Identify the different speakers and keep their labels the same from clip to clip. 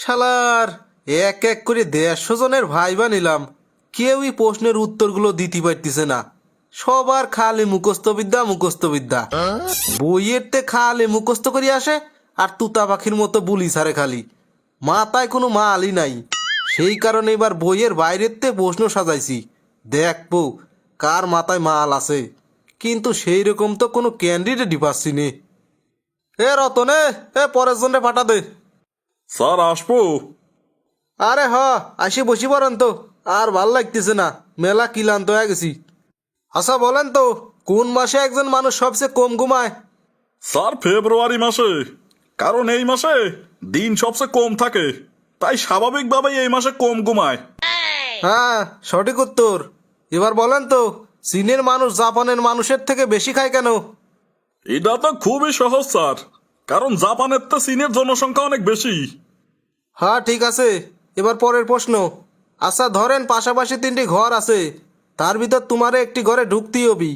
Speaker 1: শালার এক এক করে 150 জনের ভাইবা নিলাম, কেউই প্রশ্নের উত্তরগুলো দিতে পারতেছে না। সবার খালি মুখস্থবিদ্যা মুখস্থবিদ্যা, বইয়ের তে খালি মুখস্থ করি আসে আর তুতা পাখির মতো বুলি ছাড়ে খালি, মাথায় কোনো মালই নাই। সেই কারণে এবার বইয়ের বাইরের তে প্রশ্ন সাজাইছি, দেখবো কার মাথায় মাল আছে। কিন্তু সেই রকম তো কোনো ক্যান্ডিডেটই পাচ্ছি নে। এ রতনে, এ পরের জন্য পাঠা দে।
Speaker 2: স্যার আসবো।
Speaker 1: আরে হ, আসি বসি পড়েন তো, আর ভাল লাগতেছে না, মেলা ক্লান্ত হয়ে গেছি। আচ্ছা বলেন তো, কোন মাসে একজন মানুষ সবচেয়ে কম ঘুমায়?
Speaker 2: স্যার ফেব্রুয়ারি মাসে, কারণ এই মাসে দিন সবচেয়ে কম থাকে, তাই স্বাভাবিকভাবেই এই মাসে কম ঘুমায়।
Speaker 1: হ্যাঁ, সঠিক উত্তর। এবার বলেন তো, চীনের মানুষ জাপানের মানুষের থেকে বেশি খায় কেন?
Speaker 2: এটা তো খুবই সহজ স্যার, কারণ জাপানের তো চীনের জনসংখ্যা অনেক বেশি।
Speaker 1: হ্যাঁ ঠিক আছে, এবার পরের প্রশ্ন। আচ্ছা ধরেন পাশাপাশি 3টি ঘর আছে, তার ভিতর তোমারে একটি ঘরে ঢুকতেই হবি।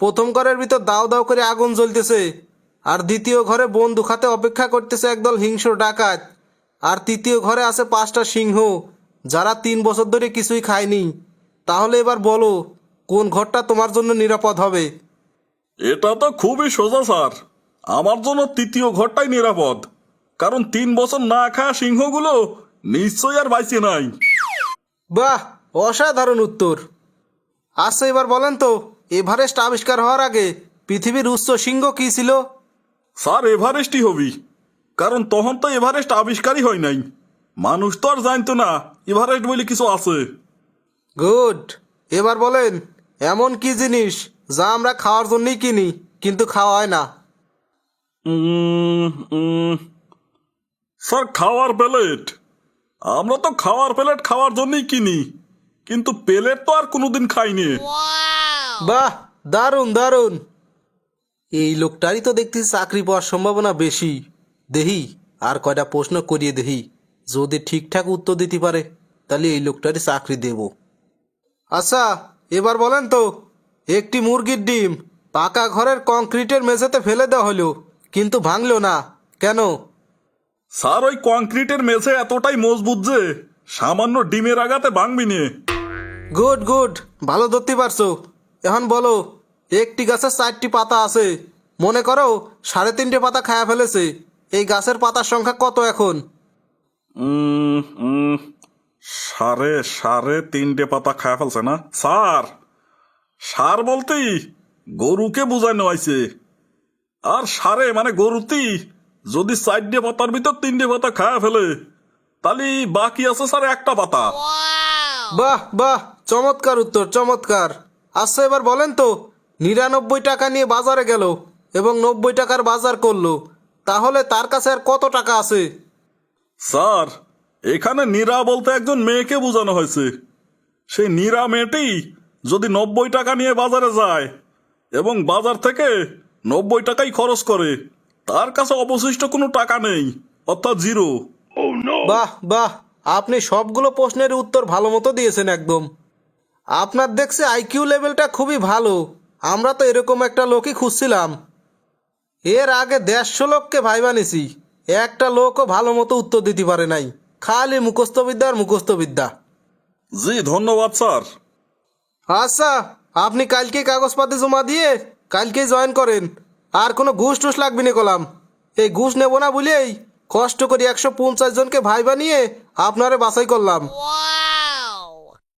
Speaker 1: প্রথম ঘরের ভিতর দাও দাও করে আগুন জ্বলতেছে, আর দ্বিতীয় ঘরে বন্দুক হাতে অপেক্ষা করতেছে একদল হিংস্র ডাকাত, আর তৃতীয় ঘরে আছে 5টা সিংহ যারা 3 বছর ধরে কিছুই খায়নি। তাহলে এবার বলো, কোন ঘরটা তোমার জন্য নিরাপদ হবে?
Speaker 2: এটা তো খুবই সোজা স্যার, আমার জন্য তৃতীয় ঘরটাই নিরাপদ, কারণ 3 বছর না খাওয়া সিংহগুলো নিশ্চয়ই আর বাইসে নাই।
Speaker 1: বাহ, অসাধারণ উত্তর। আচ্ছা এবার বলেন তো, এভারেস্ট আবিষ্কার হওয়ার আগে পৃথিবীর উচ্চ শৃঙ্গ কি ছিল?
Speaker 2: স্যার এভারেস্টই হবি, কারণ তখন তো এভারেস্ট আবিষ্কারই হয় নাই, মানুষ তো আর জানতো না এভারেস্ট বলে কিছু আছে।
Speaker 1: গুড। এবার বলেন, এমন কি জিনিস যা আমরা খাওয়ার জন্যই কিনি কিন্তু খাওয়া হয় না?
Speaker 2: উম, উম, স্যার খাওয়ার প্লেট। আমরা তো খাওয়ার প্লেট খাওয়ার জন্যই কিনি, কিন্তু প্লেট তো আর কোনোদিন খাইনি।
Speaker 1: বাহ, দারুণ দারুণ। এই লোকটারই তো দেখতেছি চাকরি পাওয়ার সম্ভাবনা বেশি। দেহি আর কয়টা প্রশ্ন করিয়ে দেহি, যদি ঠিকঠাক উত্তর দিতে পারে তাহলে এই লোকটারই চাকরি দেব। আচ্ছা এবার বলেন তো, একটি মুরগির ডিম পাকা ঘরের কংক্রিটের মেঝেতে ফেলে দেওয়া হলো কিন্তু ভাঙলো না, কেন?
Speaker 2: স্যার ওই কংক্রিটের মেঝে এতটাই মজবুত যে সামান্য ডিমের আঘাতে ভাঙবি নে।
Speaker 1: গুড গুড, ভালো ধরতে পারছো। এখন বলো, একটি গাছের 4টি পাতা আছে, মনে করো 3.5 পাতা খায়া ফেলেছে, এই গাছের পাতার সংখ্যা কত এখন?
Speaker 2: উম, উম, সাড়ে সাড়ে 3টে পাতা খায় ফেলছে না স্যার? সার বলতেই গরুকে বুঝানো হয়েছে, আর সারে মানে গরুতি যদি 4টে পাতার ভিতর 3টে পাতা খায় ফেলে, তাহলে বাকি আছে স্যার একটা পাতা।
Speaker 1: বাহ বাহ, চমৎকার উত্তর, চমৎকার। আচ্ছা এবার বলেন তো, 99 টাকা নিয়ে বাজারে গেল এবং 90 টাকার বাজার করলো, তাহলে তার কাছে আর কত টাকা আছে?
Speaker 2: স্যার এখানে নীরা বলতে একজন মেয়েকে বোঝানো হয়েছে। সেই নীরা মেয়েটি যদি 90 টাকা নিয়ে বাজারে যায় এবং বাজার থেকে 90 টাকাই খরচ করে, তার কাছে অবশিষ্ট কোনো টাকা নেই, অর্থাৎ জিরো।
Speaker 1: বাহ বাহ, আপনি সবগুলো প্রশ্নের উত্তর ভালো মতো দিয়েছেন একদম। আপনার দেখছি আইকিউ লেভেলটা খুবই ভালো, আমরা তো এরকম একটা লোকই খুঁজছিলাম। এর আগে 150 লোককে ভাইবা নিছি, একটা লোকও ভালো মতো উত্তর দিতে পারে নাই, খালি মুখস্থবিদ্যা আর মুখস্থবিদ্যা।
Speaker 2: জি ধন্যবাদ স্যার।
Speaker 1: আচ্ছা, আপনি কালকে কাগজপাতি জমা দিয়ে কালকেই জয়েন করেন, আর কোনো ঘুষ টুস লাগবে না কলাম। এই ঘুষ নেব না বলেই কষ্ট করে 150 জনকে ভাইবা নিয়ে আপনারে বাছাই করলাম।